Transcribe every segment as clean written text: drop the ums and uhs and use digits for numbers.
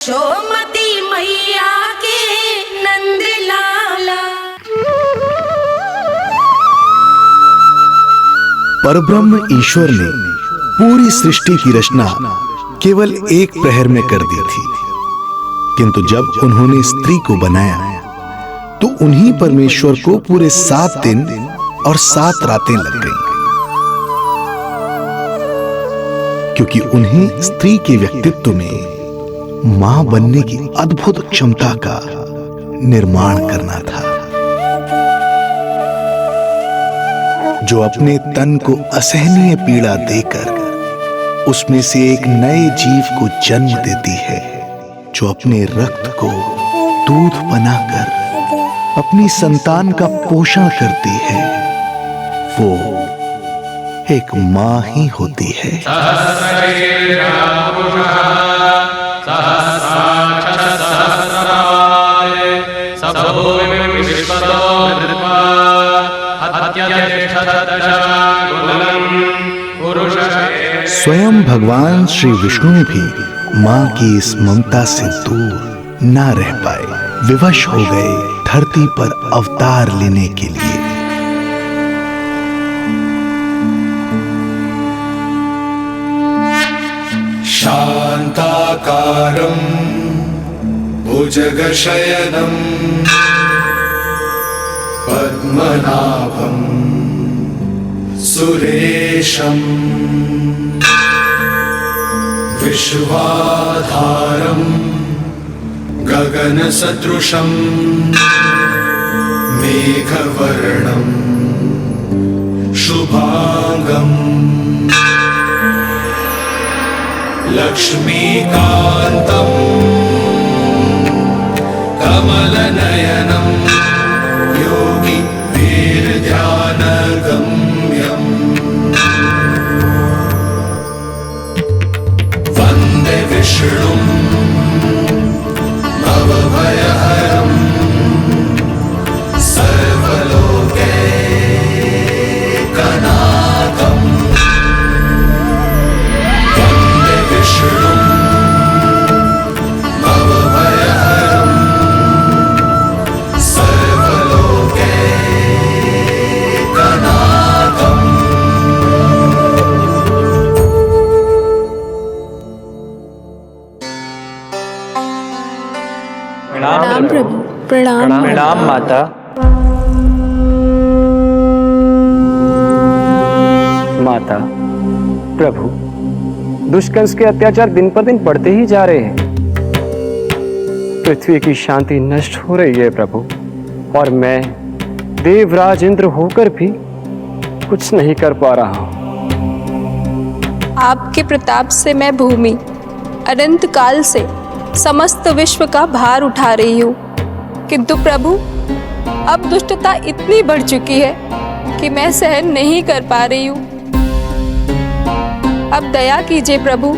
यशोमती मैया के नंद लाला। परब्रह्म ईश्वर ने पूरी सृष्टि की रचना केवल एक प्रहर में कर दी थी, किंतु जब उन्होंने स्त्री को बनाया तो उन्हीं परमेश्वर को पूरे 7 दिन और 7 रातें लग गईं, क्योंकि उन्हें स्त्री के व्यक्तित्व में मां बनने की अद्भुत क्षमता का निर्माण करना था, जो अपने तन को असहनीय पीड़ा देकर उसमें से एक नए जीव को जन्म देती है, जो अपने रक्त को दूध बनाकर अपनी संतान का पोषण करती है। वो एक मां ही होती है। स्वयं भगवान श्री विष्णु भी मां की इस ममता से दूर ना रह पाए, विवश हो गए धरती पर अवतार लेने के लिए। शांताकारं भुजगशयनं पद्मनाभं सुरेशं विश्वाधारं गगनसदृशं मेघवर्णं शुभांगं लक्ष्मीकान्तं कमलनयनं योगी वीरध्यानगम्यं वन्दे विष्णुं भवभयहरं सर्वलोकैकनाथं वन्दे विष्णुं भवभयहरं सर्वलोकैकनाथम्। प्रणाम प्रभु। प्रणाम प्रणाम माता। माता, प्रभु, दुष्कंस के अत्याचार दिन पर दिन बढ़ते ही जा रहे हैं। पृथ्वी की शांति नष्ट हो रही है प्रभु, और मैं देवराज इंद्र होकर भी कुछ नहीं कर पा रहा हूं। आपके प्रताप से मैं भूमि अनंत काल से समस्त विश्व का भार उठा रही हूँ, किंतु प्रभु अब दुष्टता इतनी बढ़ चुकी है कि मैं सहन नहीं कर पा रही हूँ। अब दया कीजिए प्रभु,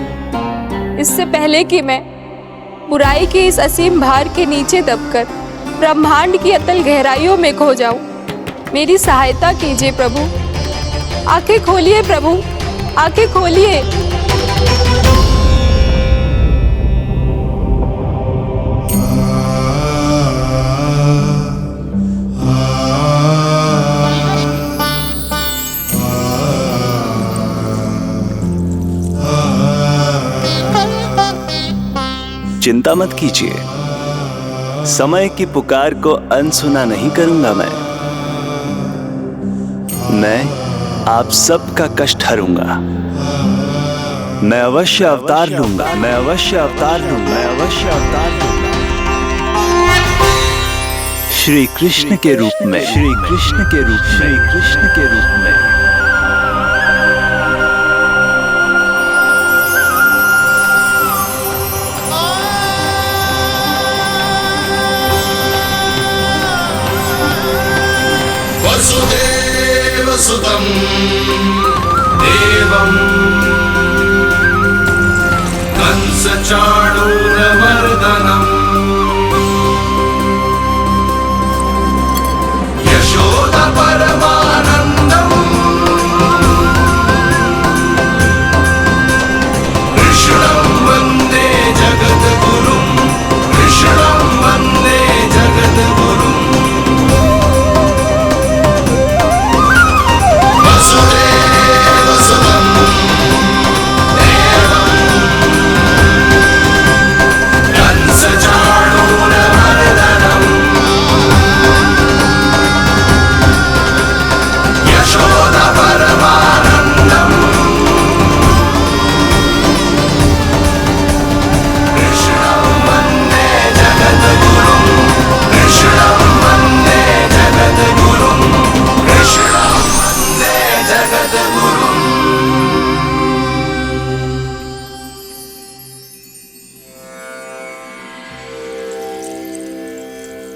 इससे पहले कि मैं बुराई के इस असीम भार के नीचे दबकर ब्रह्मांड की अतल गहराइयों में खो जाऊं। मेरी सहायता कीजिए प्रभु। आंखें खोलिए प्रभु, आंखें खोलिए। चिंता मत कीजिए, समय की पुकार को अनसुना नहीं करूंगा। मैं आप सबका कष्ट हरूंगा। मैं अवश्य अवतार लूंगा, मैं अवश्य अवतार लूंगा, मैं अवश्य अवतार लूंगा। श्री कृष्ण के रूप में, श्री कृष्ण के रूप में, श्री कृष्ण के रूप में। वसुदेवसुतं देवं कंसचाणूरमर्दनम् यशोदपरमानन्दम् कृष्णं वन्दे जगद्गुरुम्।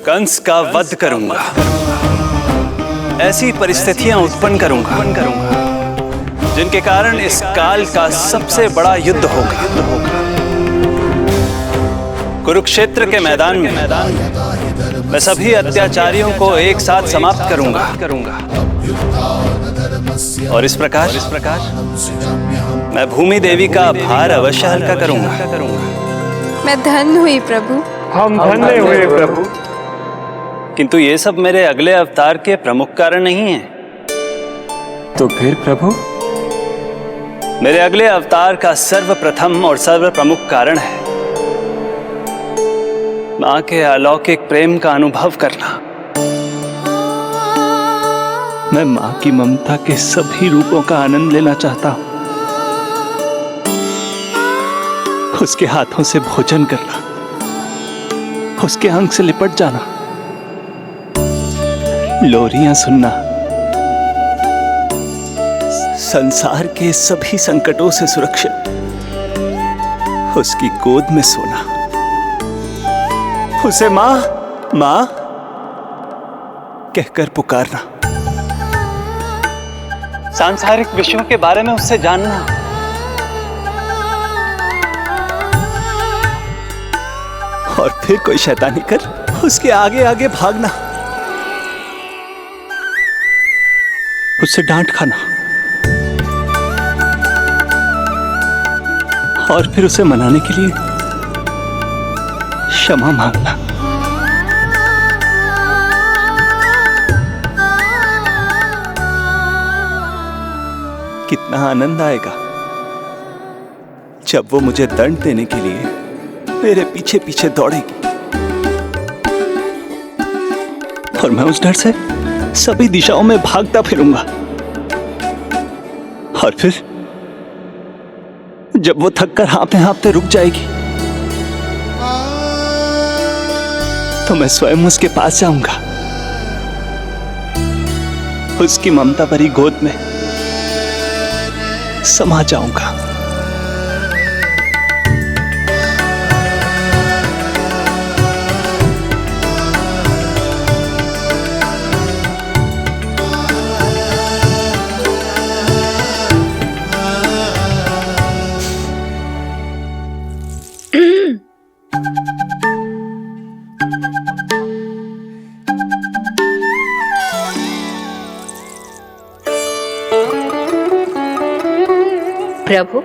कंस का वध करूंगा, ऐसी परिस्थितियां उत्पन्न करूंगा जिनके कारण इस काल का सबसे बड़ा युद्ध होगा। कुरुक्षेत्र के मैदान में मैं सभी अत्याचारियों को एक साथ समाप्त करूंगा और इस प्रकार मैं भूमि देवी का भार अवश्य हल्का करूंगा। मैं धन्य हुई प्रभु। हम धन्य हुए प्रभु। किंतु ये सब मेरे अगले अवतार के प्रमुख कारण नहीं है। तो फिर प्रभु? मेरे अगले अवतार का सर्वप्रथम और सर्व प्रमुख कारण है मां के अलौकिक प्रेम का अनुभव करना। मैं मां की ममता के सभी रूपों का आनंद लेना चाहता हूं। उसके हाथों से भोजन करना, उसके अंग से लिपट जाना, लोरियां सुनना, संसार के सभी संकटों से सुरक्षित उसकी गोद में सोना, उसे मां मां कहकर पुकारना, सांसारिक विषयों के बारे में उससे जानना, और फिर कोई शैतानी कर उसके आगे आगे भागना, उससे डांट खाना और फिर उसे मनाने के लिए क्षमा मांगना। कितना आनंद आएगा जब वो मुझे दंड देने के लिए मेरे पीछे पीछे दौड़ेगी और मैं उस डर से सभी दिशाओं में भागता फिरूंगा। और फिर जब वो थककर हाँफते हाँफते रुक जाएगी तो मैं स्वयं उसके पास जाऊंगा, उसकी ममता भरी गोद में समा जाऊंगा। प्रभु,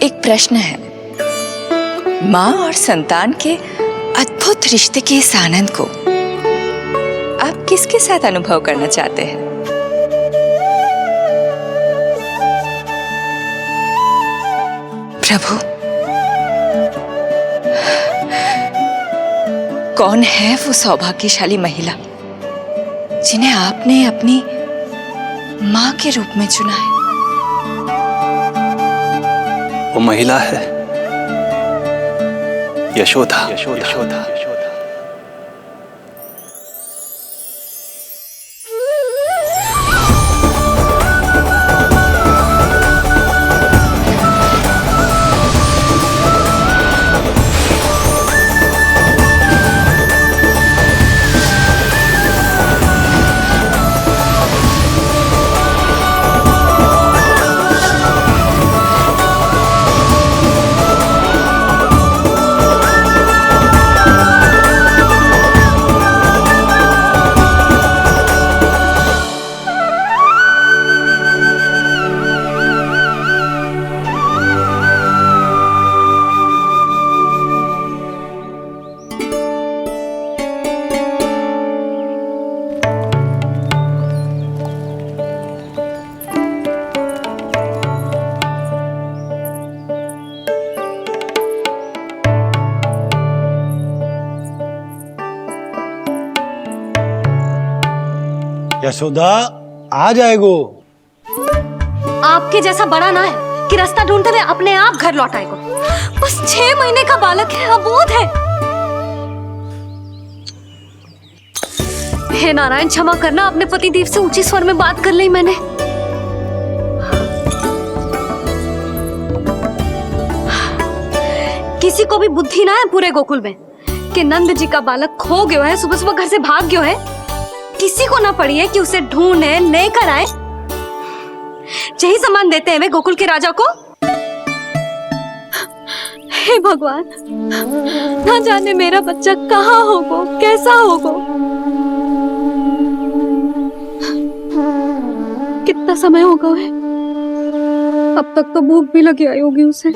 एक प्रश्न है। माँ और संतान के अद्भुत रिश्ते के इस आनंद को आप किसके साथ अनुभव करना चाहते हैं? प्रभु, कौन है वो सौभाग्यशाली महिला जिन्हें आपने अपनी माँ के रूप में चुना है? वो महिला है यशोदा। यशोदा। यशोदा आ जाएगो। आपके जैसा बड़ा ना है कि रास्ता ढूंढते हुए अपने आप घर लौट आएगो। बस 6 महीने का बालक है, अबोध है। हे नारायण, क्षमा करना, अपने पति देव से ऊंची स्वर में बात कर ली मैंने। किसी को भी बुद्धि ना है पूरे गोकुल में कि नंद जी का बालक खो गयो है, सुबह सुबह घर से भाग गयो है। किसी को ना पड़ी है कि उसे ढूंढे लेकर आए। यही सामान देते हैं वे गोकुल के राजा को। हे भगवान, ना जाने मेरा बच्चा कहाँ होगो, कैसा होगो। कितना समय होगा है? अब तक तो भूख भी लगी आई होगी उसे।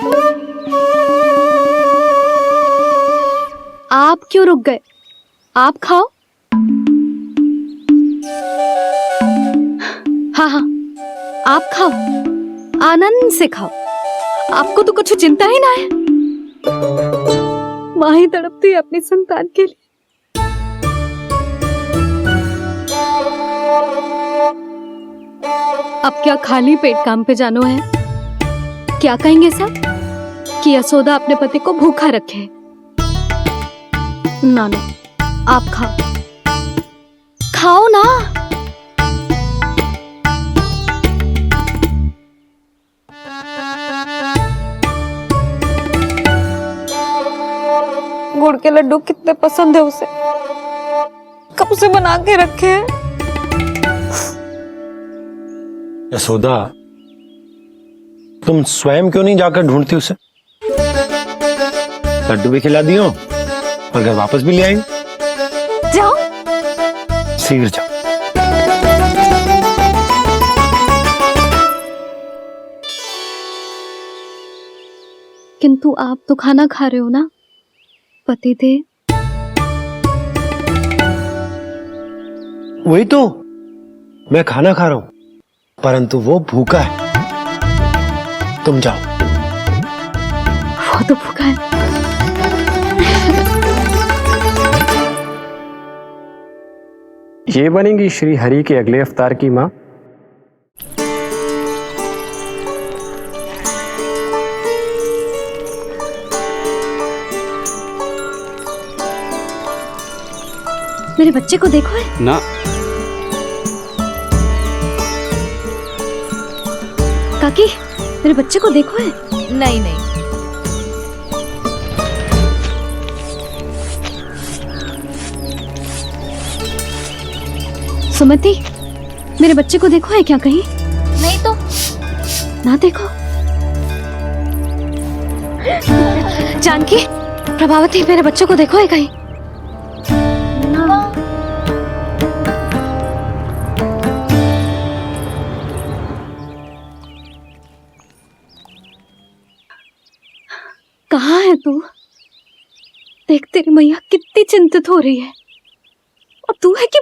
आप क्यों रुक गए? आप खाओ। हाँ हाँ, आप खाओ, आनंद से खाओ। आपको तो कुछ चिंता ही ना है। माँ ही तड़पती है अपनी संतान के लिए। अब क्या खाली पेट काम पे जानो है? क्या कहेंगे सब कि यशोदा अपने पति को भूखा रखे? ना ना, आप खाओ, खाओ ना। गुड़ के लड्डू कितने पसंद है उसे, कब से बना के रखे हैं। यशोदा, तुम स्वयं क्यों नहीं जाकर ढूंढती उसे? लड्डू भी खिला दियो और घर वापस भी ले आई। जाओ, शीघ्र जाओ। किंतु आप तो खाना खा रहे हो ना पतिदेव? वही तो, मैं खाना खा रहा हूं, परंतु वो भूखा है। तुम जाओ। वो तो भूखा है। ये बनेगी श्री हरि के अगले अवतार की माँ। मेरे बच्चे को देखो है ना। काकी, मेरे बच्चे को देखो है। नहीं नहीं, सुमति, मेरे बच्चे को देखो है क्या कहीं? नहीं तो। ना देखो। जानकी, प्रभावती, मेरे बच्चे को देखो है कहीं? कहाँ है तू? देख, तेरी मैया कितनी चिंतित हो रही है, और तू है कि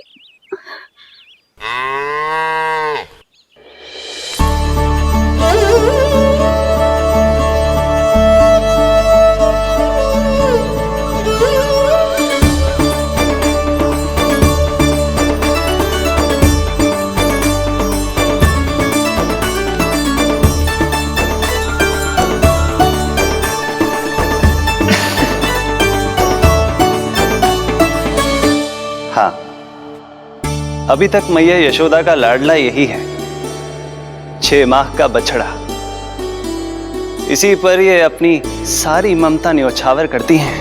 हाँ, अभी तक मैया यशोदा का लाडला यही है, 6 माह का बछड़ा। इसी पर ये अपनी सारी ममता न्योछावर करती हैं।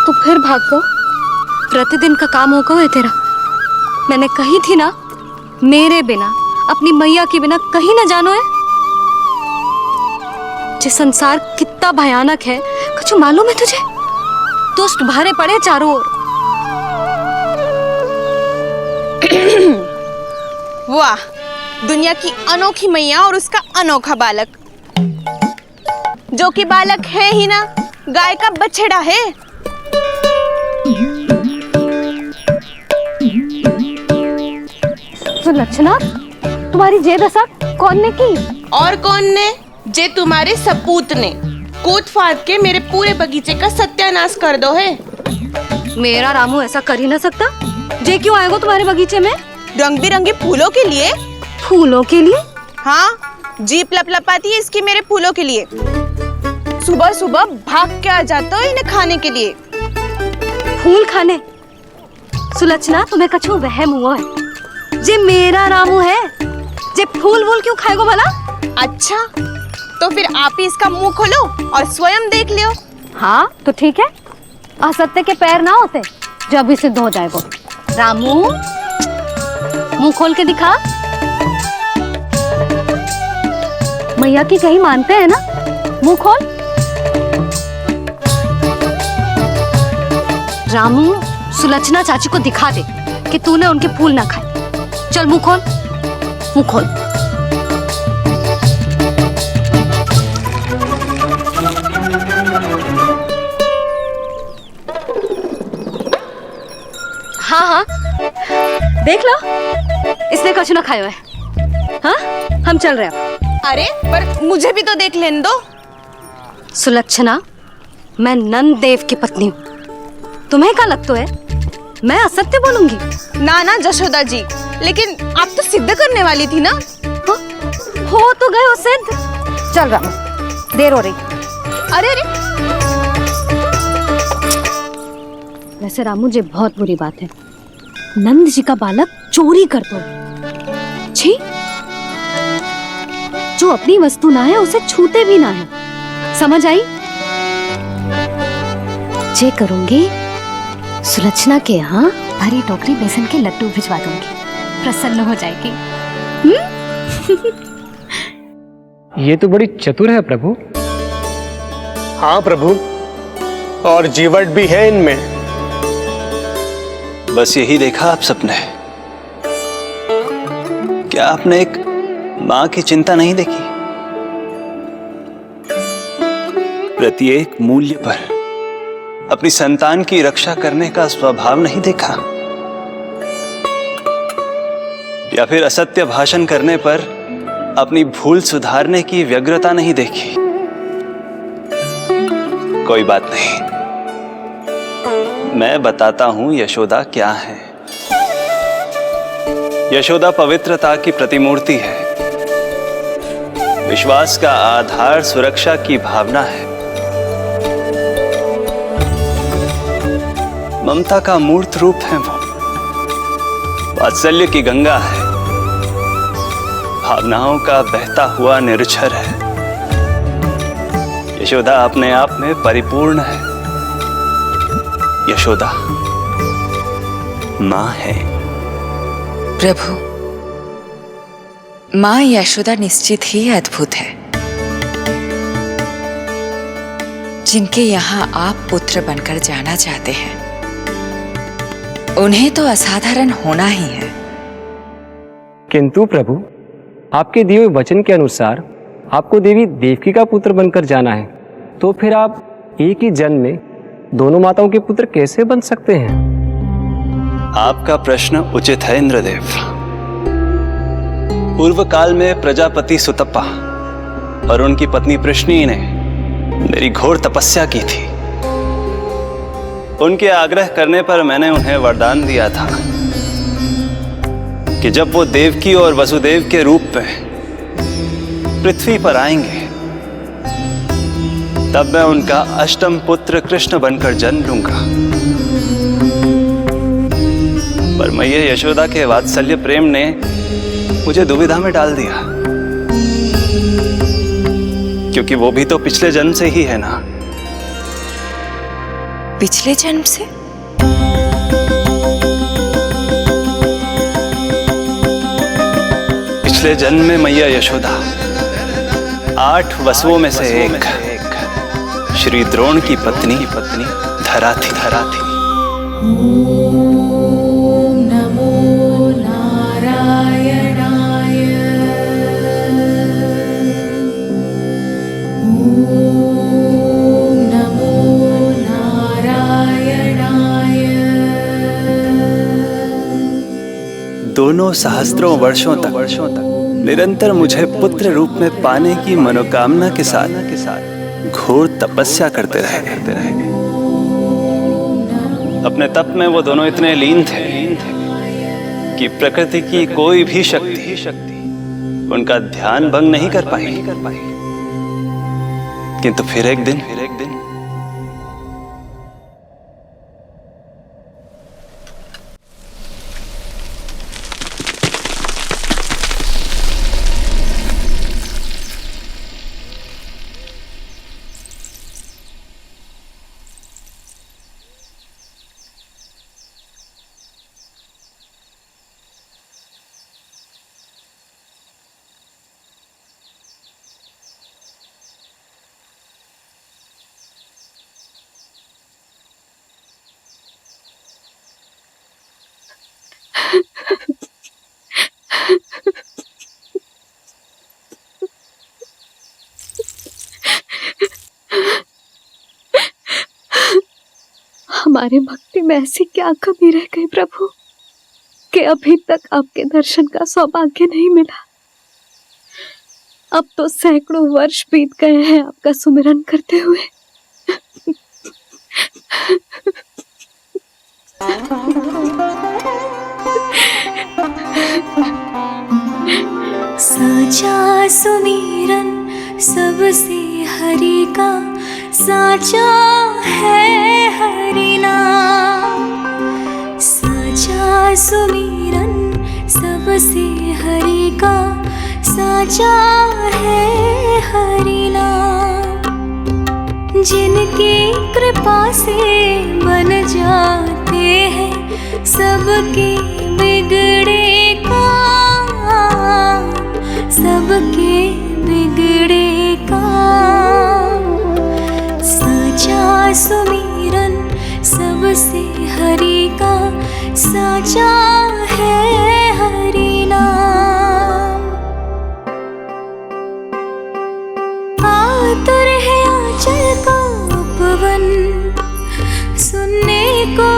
तू फिर भाग गो। प्रतिदिन का काम होगा है तेरा। मैंने कही थी ना, मेरे बिना, अपनी मैया के बिना कहीं ना जानो है। ये संसार कितना भयानक है, कुछ मालूम है तुझे? दुष्ट भरे पड़े चारों ओर। वाह, दुनिया की अनोखी मैया और उसका अनोखा बालक, जो कि बालक है ही ना, गाय का बछड़ा है। सुलक्षणा, तुम्हारी ये दशा कौन ने की? और कौन ने? जे तुम्हारे सपूत ने कूद फाड़ के मेरे पूरे बगीचे का सत्यानाश कर दो है। मेरा रामू ऐसा कर ही ना सकता। जे क्यों आएगा तुम्हारे बगीचे में? रंग बिरंगे फूलों के लिए। फूलों के लिए? हाँ, जीप लपलपाती है इसकी मेरे फूलों के लिए। सुबह सुबह भाग के आ जाता है इन्हें खाने के लिए। फूल खाने? सुलक्षणा, तुम्हें कछु वहम हुआ है। जे मेरा रामू है, जे फूल वूल क्यों खाएगो भला? अच्छा, तो फिर आप ही इसका मुंह खोलो और स्वयं देख लियो। हाँ तो ठीक है, असत्य के पैर ना होते जो अभी सिद्ध हो जाए वो। रामू मुंह खोल के दिखा। मैया की कहीं मानते हैं ना, मुंह खोल। रामू सुलक्षणा चाची को दिखा दे कि तूने उनके फूल ना खाए। चल मुंह खोल, मुंह खोल। हाँ हाँ देख लो, इसने कुछ ना खाया है। हाँ हम चल रहे हैं। अरे पर मुझे भी तो देख लेने दो। सुलक्षणा, मैं नंद देव की पत्नी हूँ, तुम्हें क्या लगता है मैं असत्य बोलूंगी? ना ना जशोदा जी, लेकिन आप तो सिद्ध करने वाली थी ना। हाँ? हो तो गए हो सिद्ध। चल रामू, देर हो रही। अरे अरे वैसे रामू जी बहुत बुरी बात है, नंद जी का बालक चोरी कर दो। छी, जो अपनी वस्तु ना है उसे छूते भी ना है, समझ आई? जे करूंगी सुलक्षणा के यहाँ भरी टोकरी बेसन के लड्डू भिजवा दूंगी, प्रसन्न हो जाएगी। ये तो बड़ी चतुर है प्रभु। हाँ प्रभु, और जीवट भी है इनमें। बस यही देखा आप सबने? क्या आपने एक मां की चिंता नहीं देखी? प्रत्येक मूल्य पर अपनी संतान की रक्षा करने का स्वभाव नहीं देखा? या फिर असत्य भाषण करने पर अपनी भूल सुधारने की व्यग्रता नहीं देखी? कोई बात नहीं, मैं बताता हूं यशोदा क्या है। यशोदा पवित्रता की प्रतिमूर्ति है, विश्वास का आधार सुरक्षा की भावना है, ममता का मूर्त रूप है वो, वात्सल्य की गंगा है, भावनाओं का बहता हुआ निर्झर है। यशोदा अपने आप में परिपूर्ण है। यशोदा मां है। प्रभु, मां यशोदा निश्चित ही अद्भुत है, जिनके यहाँ आप पुत्र बनकर जाना चाहते हैं, उन्हें तो असाधारण होना ही है। किंतु प्रभु, आपके दिए हुए वचन के अनुसार आपको देवी देवकी का पुत्र बनकर जाना है, तो फिर आप एक ही जन्म में दोनों माताओं के पुत्र कैसे बन सकते हैं? आपका प्रश्न उचित है इंद्रदेव। पूर्व काल में प्रजापति सुतप्पा और उनकी पत्नी प्रश्नी ने मेरी घोर तपस्या की थी। उनके आग्रह करने पर मैंने उन्हें वरदान दिया था कि जब वो देवकी और वसुदेव के रूप में पृथ्वी पर आएंगे, तब मैं उनका अष्टम पुत्र कृष्ण बनकर जन्म लूंगा। पर मैया यशोदा के वात्सल्य प्रेम ने मुझे दुविधा में डाल दिया, क्योंकि वो भी तो पिछले जन्म से ही है ना। पिछले जन्म से? पिछले जन्म में मैया यशोदा 8 वसुओं में से एक श्री द्रोण की पत्नी धरा थी। नमो नारायणाय। नमो नारायणाय। दोनों सहस्त्रों वर्षों तक निरंतर मुझे पुत्र रूप में पाने की मनोकामना के साथ घोर तपस्या करते रहे। अपने तप में वो दोनों इतने लीन थे कि प्रकृति की कोई भी शक्ति उनका ध्यान भंग नहीं कर पाई। किंतु फिर एक दिन हमारे भक्ति में ऐसी क्या कमी रह गई प्रभु कि अभी तक आपके दर्शन का सौभाग्य नहीं मिला। अब तो सैकड़ों वर्ष बीत गए हैं आपका सुमिरन करते हुए। साचा सुमिरन सबसे हरि का, साचा है हरि नाम। साचा सुमिरन सबसे हरि का, साचा है हरि नाम। जिनकी कृपा से बन जाते हैं सबके बिगड़े काम, सबके बिगड़े काम। साचा सुमिरन सबसे हरि का, साचा है हरि नाम। आतुर है आंचल का उपवन, सुनने को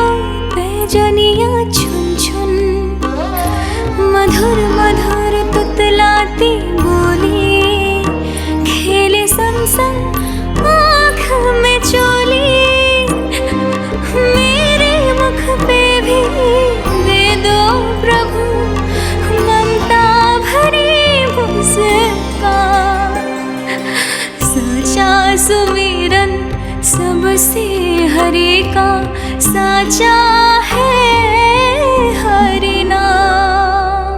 पैजनिया छुन छुन। मधुर मधुर तुतलाती बोली, खेले संग संग आँख में चोली। मेरे मुख पे भी दे दो प्रभु ममता भरी मुस्कान। साचा सुमिरन सबसे हरि का, साचा है हरि नाम।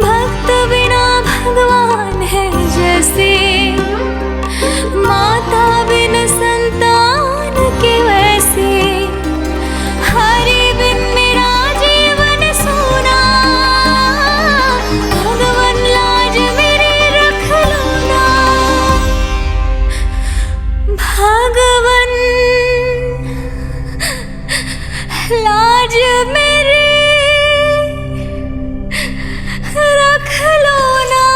भक्त बिना भगवान है जैसे, माता बिन संतान के वैसे। हरि बिन मेरा जीवन सूना, भगवान लाज मेरी रख लो ना। भगवान लाज मेरी रख लो ना।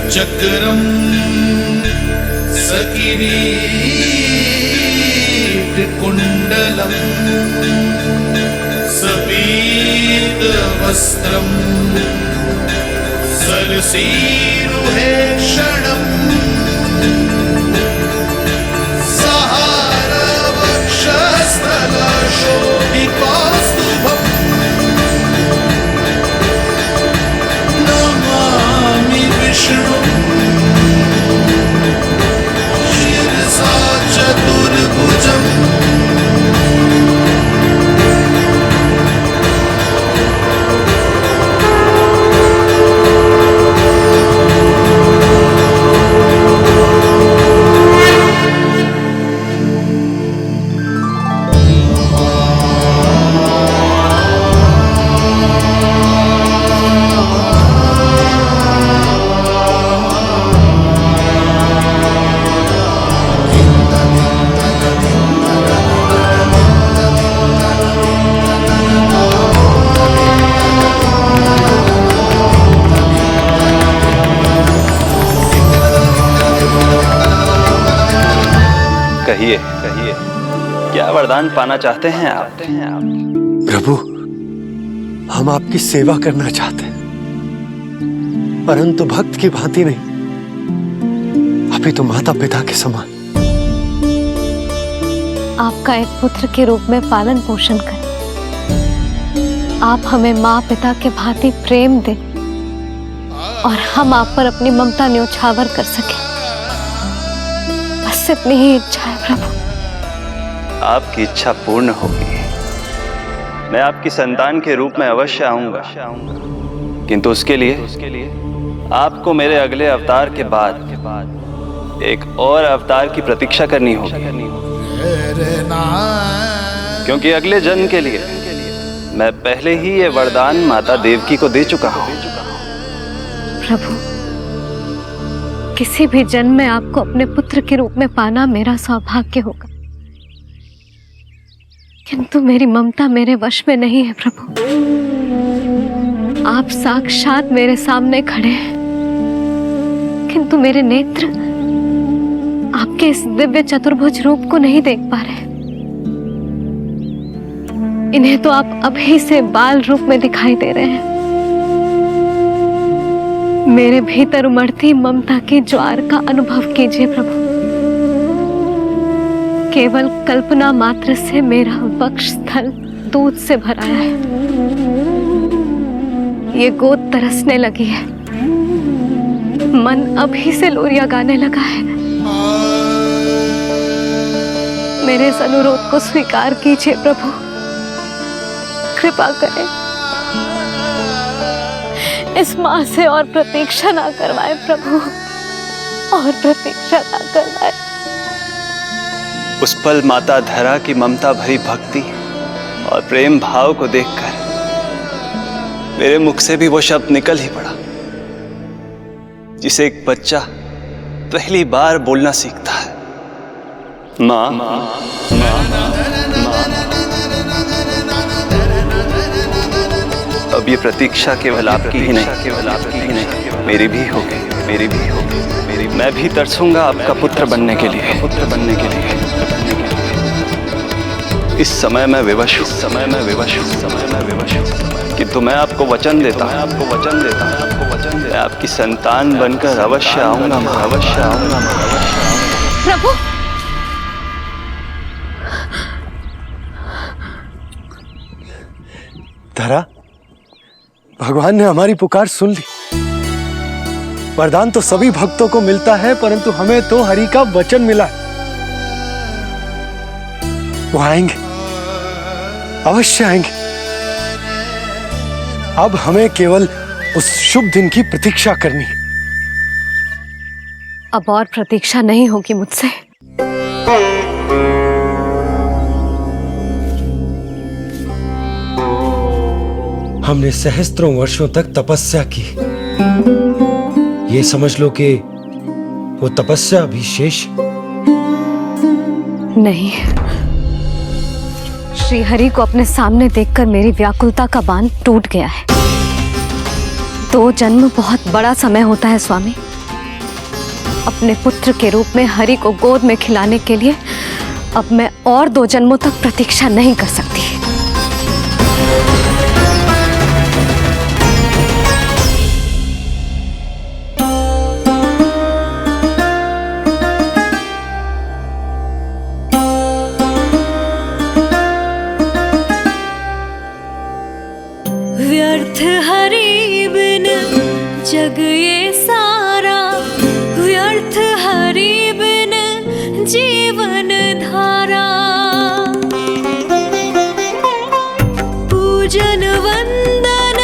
चक्रम सकिरीट कुंडलम सबीत वस्त्रम सरसीरुहे क्षणम सहार वक्षस्थल शोभिकास्तुभम नमामि विष्णु शिरसा चतुर्भुजम्। कहिए कहिए, क्या वरदान पाना चाहते हैं आप? प्रभु, हम आपकी सेवा करना चाहते हैं, परंतु भक्त की भांति नहीं, अभी तो माता पिता के समान। आपका एक पुत्र के रूप में पालन पोषण करें। आप हमें माँ पिता के भांति प्रेम दें और हम आप पर अपनी ममता न्योछावर कर सकें। बस इतनी ही इच्छा है प्रभु। आपकी इच्छा पूर्ण होगी। मैं आपकी संतान के रूप में अवश्य आऊंगा, किंतु उसके लिए आपको मेरे अगले अवतार के बाद एक और अवतार की प्रतीक्षा करनी होगी, क्योंकि अगले जन्म के लिए मैं पहले ही ये वरदान माता देवकी को दे चुका हूं। प्रभु, किसी भी जन्म में आपको अपने पुत्र के रूप में पाना मेरा सौभाग्य होगा, किंतु मेरी ममता मेरे वश में नहीं है। प्रभु, आप साक्षात मेरे सामने खड़े हैं, किंतु मेरे नेत्र आपके इस दिव्य चतुर्भुज रूप को नहीं देख पा रहे। इन्हें तो आप अभी से बाल रूप में दिखाई दे रहे हैं। मेरे भीतर उमड़ती ममता की ज्वार का अनुभव कीजिए प्रभु। केवल कल्पना मात्र से मेरा वक्षस्थल दूध से भराया है। ये गोद तरसने लगी है, मन अभी से लोरिया गाने लगा है। मेरे इस अनुरोध को स्वीकार कीजिए प्रभु, कृपा करें। इस मां से और प्रतीक्षा ना करवाए प्रभु, और प्रतीक्षा ना करवाए। उस पल माता धरा की ममता भरी भक्ति और प्रेम भाव को देखकर मेरे मुख से भी वो शब्द निकल ही पड़ा जिसे एक बच्चा पहली बार बोलना सीखता है, माँ। अब ये प्रतीक्षा केवल आपकी ही नहीं, मेरी भी होगी। मैं भी तरसूंगा आपका पुत्र बनने के लिए। इस समय मैं विवश हूँ, किंतु मैं आपको वचन देता हूँ, मैं आपकी संतान बनकर अवश्य आऊंगा। प्रभु, धरा, भगवान ने हमारी पुकार सुन ली। वरदान तो सभी भक्तों को मिलता है, परंतु हमें तो हरि का वचन मिला है। वो आएंगे, अवश्य आएंगे। अब हमें केवल उस शुभ दिन की प्रतीक्षा करनी है। अब और प्रतीक्षा नहीं होगी मुझसे। हमने सहस्त्रों वर्षों तक तपस्या की, ये समझ लो कि वो तपस्या अभी शेष नहीं। श्री हरि को अपने सामने देखकर मेरी व्याकुलता का बांध टूट गया है। 2 जन्म बहुत बड़ा समय होता है स्वामी। अपने पुत्र के रूप में हरि को गोद में खिलाने के लिए अब मैं और 2 जन्मों तक प्रतीक्षा नहीं कर सकती। व्यर्थ हरि बिन जग ये सारा, व्यर्थ हरि बिन जीवन धारा। पूजन वंदन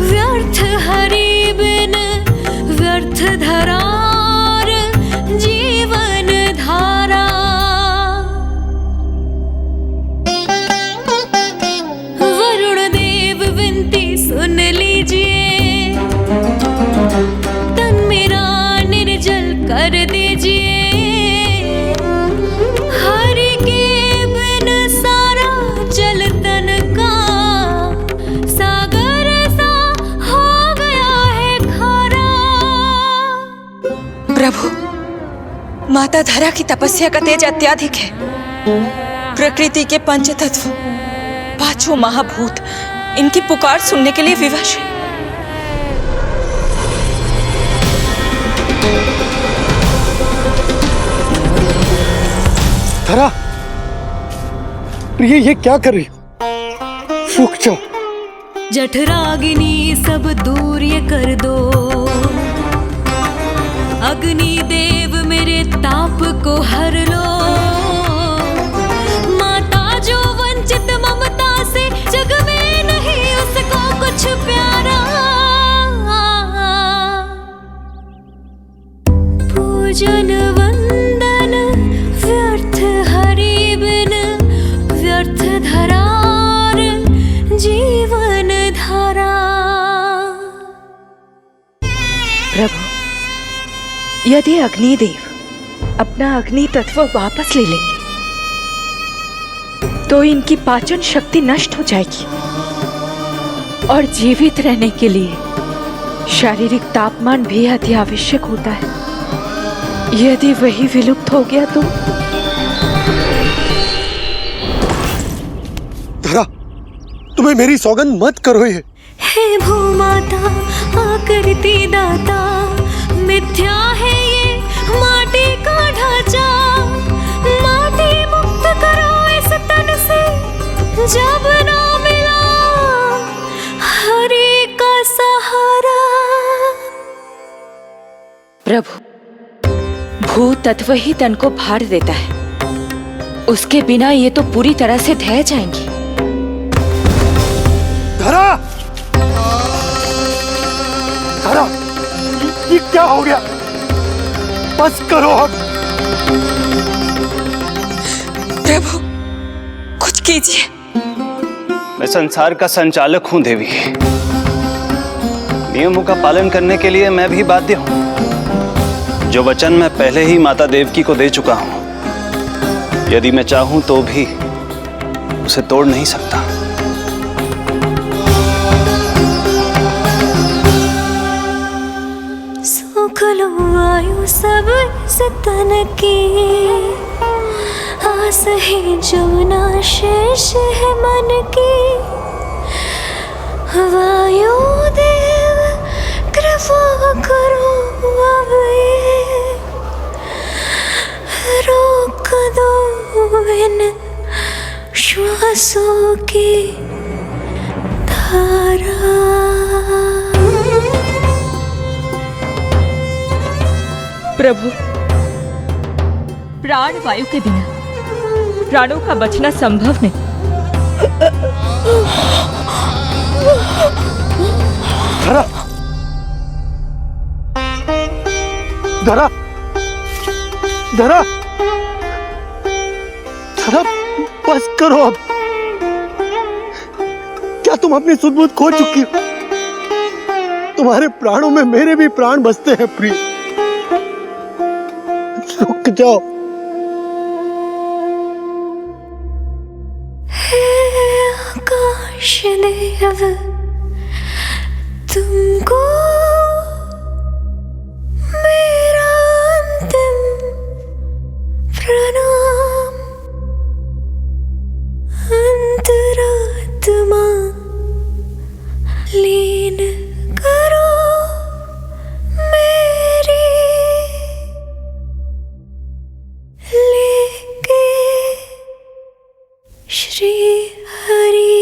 व्यर्थ हरि बिन, व्यर्थ धरार जीवन धारा। वरुण देव विनती सुन लीजिए, तन मेरा निर्जल कर दीजिए। हरि के बिन सारा जल तन का सागर सा हो गया है खारा। प्रभु, माता धरा की तपस्या का तेज अत्याधिक है। प्रकृति के 5 तत्व, 5 महाभूत इनकी पुकार सुनने के लिए विवश है। धरा, प्रिय, ये क्या कर रही हो? रुक जाओ। जठराग्नि सब दूर ये कर दो, अग्नि देव मेरे ताप को हर लो। माता जो वंचित ममता से, जग में नहीं उसको कुछ प्यारा। प्रभु, यदि अग्निदेव अपना अग्नि तत्व वापस ले लेंगे तो इनकी पाचन शक्ति नष्ट हो जाएगी और जीवित रहने के लिए शारीरिक तापमान भी अति आवश्यक होता है। यदि वही विलुप्त हो गया तो धरा, तुम्हें मेरी सौगंध मत करो ये। हे भूमाता आकृति दाता, मिथ्या है ये माटी का ढांचा, माटी मुक्त करो इस तन से, जब ना मिला हरि का सहारा। प्रभु, भू तत्व ही तन को भार देता है, उसके बिना ये तो पूरी तरह से ढह जाएंगी। धरा, धरा, ये क्या हो गया? बस करो अब। प्रभु, कुछ कीजिए। मैं संसार का संचालक हूं देवी, नियमों का पालन करने के लिए मैं भी बाध्य हूं। जो वचन मैं पहले ही माता देवकी को दे चुका हूं, यदि मैं चाहूं तो भी उसे तोड़ नहीं सकता। सुख लो आयु सब इस तन की, आस है जमुना शेष है मन की। वायु देव कृपा करो अब ये, रोक दो इन श्वासों की धारा। प्रभु, प्राण वायु के बिना प्राणों का बचना संभव नहीं। धरा, धरा, धरा, धरा, बस करो अब। क्या तुम अपनी सुध-बुध खो चुकी हो? तुम्हारे प्राणों में मेरे भी प्राण बसते हैं प्रिय। रुक जाओ। हे आकाश देव, तुमको मेरा अंतिम प्रणाम। अंतरात्मा लीन करो मेरी, लेके श्री हरि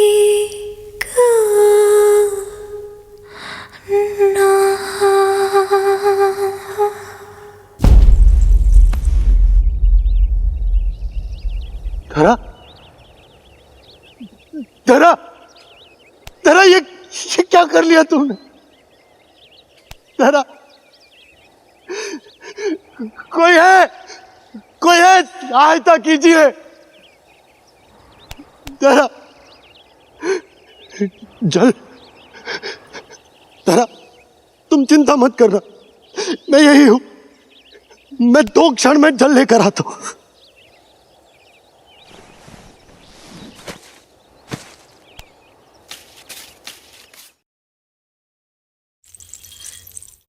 का नाम। धरा, धरा, धरा, ये क्या कर लिया तुमने? धरा, कोई है, कोई है, सहायता कीजिए। धरा, जल। धरा, तुम चिंता मत करना, मैं यही हूं। मैं 2 क्षण में जल लेकर आता हूं।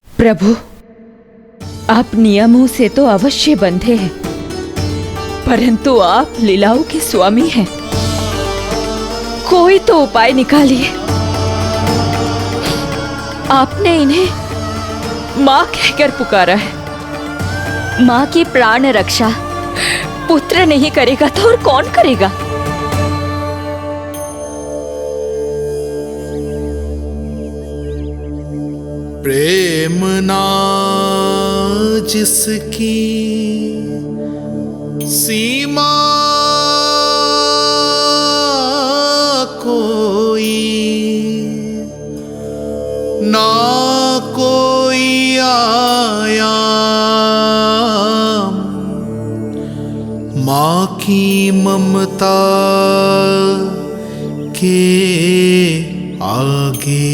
प्रभु, आप नियमों से तो अवश्य बंधे हैं, परंतु आप लीलाओं के स्वामी हैं। कोई तो उपाय निकालिए। आपने इन्हें मां कहकर पुकारा है। मां की प्राण रक्षा पुत्र नहीं करेगा तो और कौन करेगा? प्रेम ना जिसकी सीमा कोई, ना कोई आयाम, माँ की ममता के आगे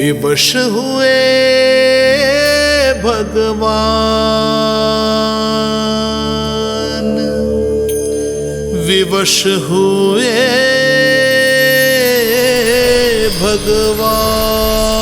विवश हुए भगवान, विवश हुए भगवान।